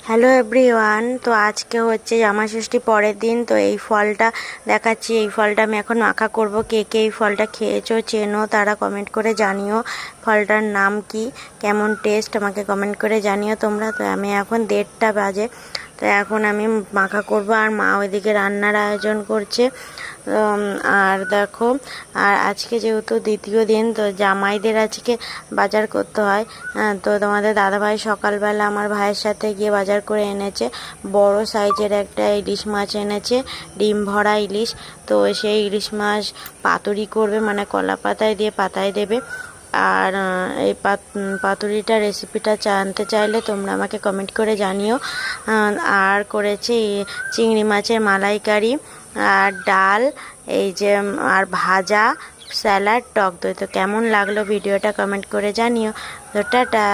Hello everyone. তো আজকে হচ্ছে জামাষষ্ঠী পরের দিন। তো এই ফলটা দেখাচ্ছি। এই ফলটা আমি এখন মাখা করব। কে কে এই ফলটা খেয়েছো চেনো তারা কমেন্ট করে জানিও। ফলটার নাম কি, কেমন টেস্ট আমাকে কমেন্ট করে জানিও তোমরা। তো আমি এখন 1:30 বাজে। তো এখন আমি মাখা করব আর মা ওইদিকে রান্নার আয়োজন করছে। আর দেখো, আর আজকে যেহেতু দ্বিতীয় দিন, তো জামাইদের আজকে বাজার করতে হয়। তো তোমাদের দাদাভাই সকালবেলা আমার ভাইয়ের সাথে গিয়ে বাজার করে এনেছে। বড় সাইজের একটা ইলিশ মাছ এনেছে, ডিম ভরা ইলিশ। তো সেই ইলিশ মাছ পাতুরি করবে, মানে কলা পাতায় দিয়ে পাতায় দেবে। আর এই পাতুরিটার রেসিপিটা জানতে চাইলে তোমরা আমাকে কমেন্ট করে জানিও। আর করেছে চিংড়ি মাছের মালাইকারি আর ডাল, এই যে আর ভাজা, স্যালাড, টক দই। তো কেমন লাগলো ভিডিওটা কমেন্ট করে জানিও। তো টাটা।